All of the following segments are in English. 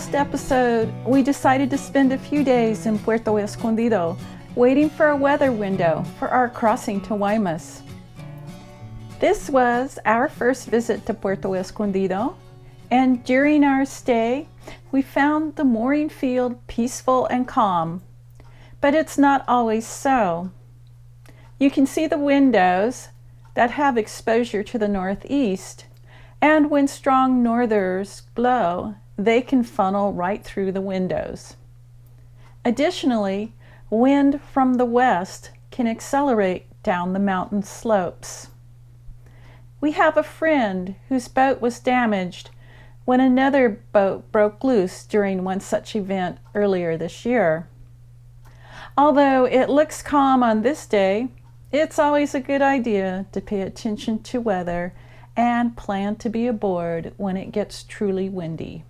last episode, we decided to spend a few days in Puerto Escondido, waiting for a weather window for our crossing to Guaymas. This was our first visit to Puerto Escondido, and during our stay, we found the mooring field peaceful and calm. But it's not always so. You can see the windows that have exposure to the northeast, and when strong northers blow, they can funnel right through the windows. Additionally, wind from the west can accelerate down the mountain slopes. We have a friend whose boat was damaged when another boat broke loose during one such event earlier this year. Although it looks calm on this day, it's always a good idea to pay attention to weather and plan to be aboard when it gets truly windy.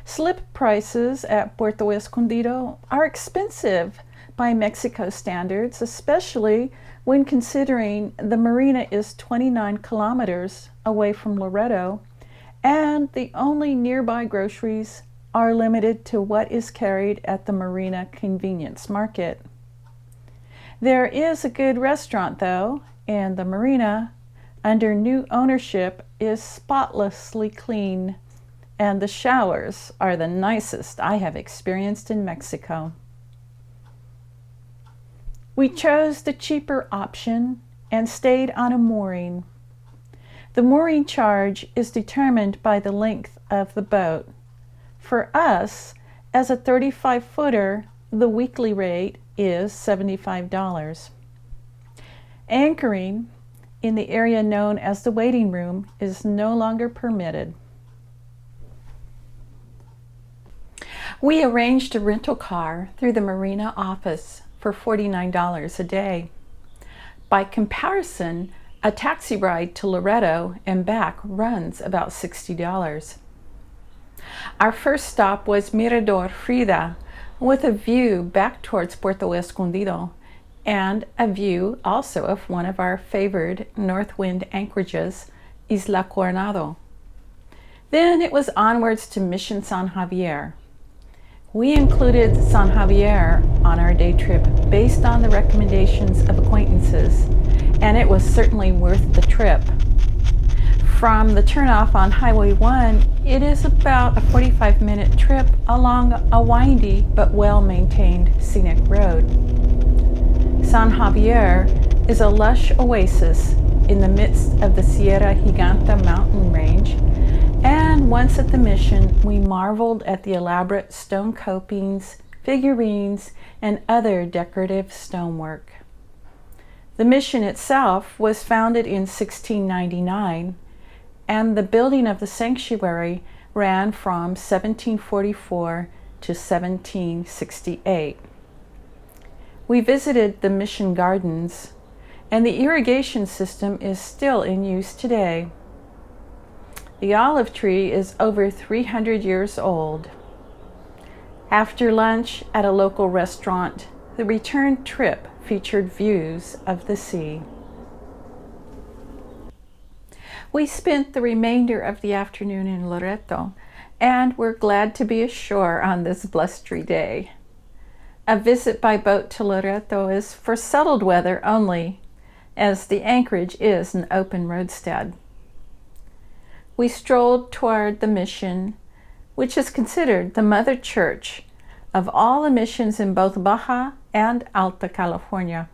Slip prices at Puerto Escondido are expensive by Mexico standards, especially when considering the marina is 29 kilometers away from Loreto, and the only nearby groceries are limited to what is carried at the marina convenience market. There is a good restaurant though, and the marina, under new ownership, is spotlessly clean, and the showers are the nicest I have experienced in Mexico. We chose the cheaper option and stayed on a mooring. The mooring charge is determined by the length of the boat. For us, as a 35-footer, the weekly rate is $75. Anchoring in the area known as the waiting room is no longer permitted. We arranged a rental car through the marina office for $49 a day. By comparison, a taxi ride to Loreto and back runs about $60. Our first stop was Mirador Frida, with a view back towards Puerto Escondido, and a view also of one of our favored north wind anchorages, Isla Coronado. Then it was onwards to Mission San Javier. We included San Javier on our day trip based on the recommendations of acquaintances, and it was certainly worth the trip. From the turnoff on Highway 1, it is about a 45-minute trip along a windy but well-maintained scenic road. San Javier is a lush oasis in the midst of the Sierra Giganta mountain range, and once at the mission, we marveled at the elaborate stone copings, figurines, and other decorative stonework. The mission itself was founded in 1699, and the building of the sanctuary ran from 1744 to 1768. We visited the mission gardens, and the irrigation system is still in use today. The olive tree is over 300 years old. After lunch at a local restaurant, the return trip featured views of the sea. We spent the remainder of the afternoon in Loreto, and we're glad to be ashore on this blustery day. A visit by boat to Loreto is for settled weather only, as the anchorage is an open roadstead. We strolled toward the mission, which is considered the mother church of all the missions in both Baja and Alta California.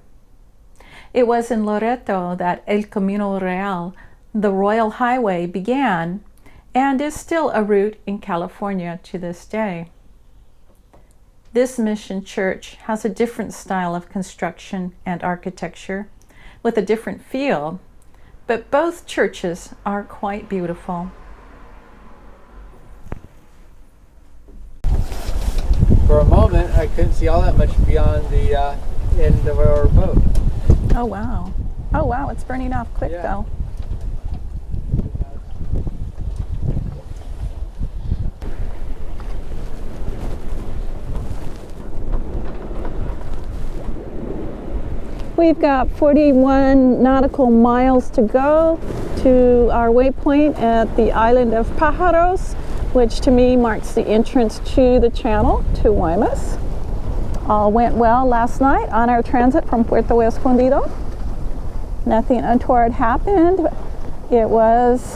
It was in Loreto that El Camino Real, the Royal Highway, began and is still a route in California to this day. This mission church has a different style of construction and architecture with a different feel, but both churches are quite beautiful. For a moment, I couldn't see all that much beyond the end of our boat. Oh wow. Oh wow, it's burning off quick though. We've got 41 nautical miles to go to our waypoint at the island of Pájaros, which to me marks the entrance to the channel to Guaymas. All went well last night on our transit from Puerto Escondido. Nothing untoward happened. It was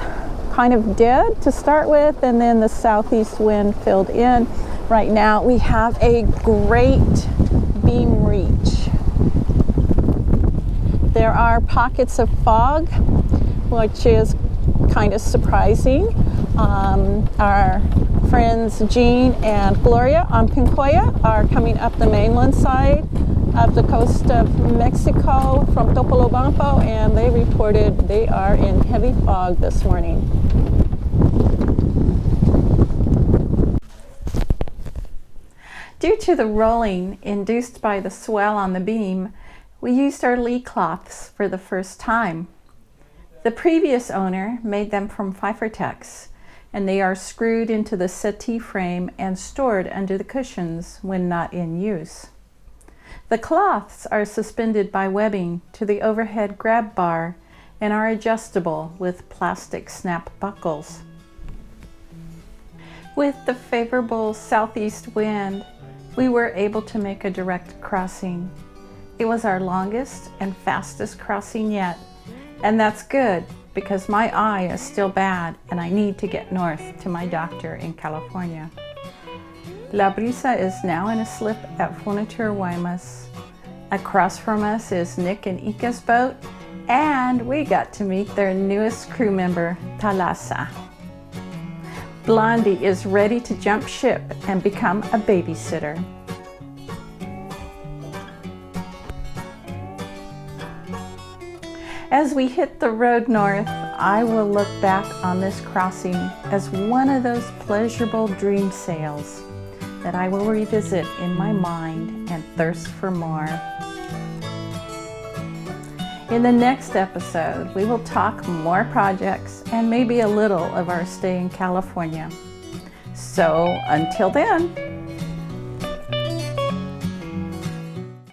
kind of dead to start with, and then the southeast wind filled in. Right now we have a great beam reach. There are pockets of fog, which is kind of surprising. Our friends Jean and Gloria on Pincoya are coming up the mainland side of the coast of Mexico from Topolobampo, and they reported they are in heavy fog this morning. Due to the rolling induced by the swell on the beam, we used our lee cloths for the first time. The previous owner made them from Fifertex, and they are screwed into the settee frame and stored under the cushions when not in use. The cloths are suspended by webbing to the overhead grab bar and are adjustable with plastic snap buckles. With the favorable southeast wind, we were able to make a direct crossing. It was our longest and fastest crossing yet, and that's good because my eye is still bad and I need to get north to my doctor in California. La Brisa is now in a slip at Funatur Guaymas. Across from us is Nick and Ika's boat, and we got to meet their newest crew member, Thalassa. Blondie is ready to jump ship and become a babysitter. As we hit the road north, I will look back on this crossing as one of those pleasurable dream sails that I will revisit in my mind and thirst for more. In the next episode, we will talk more projects and maybe a little of our stay in California. So until then,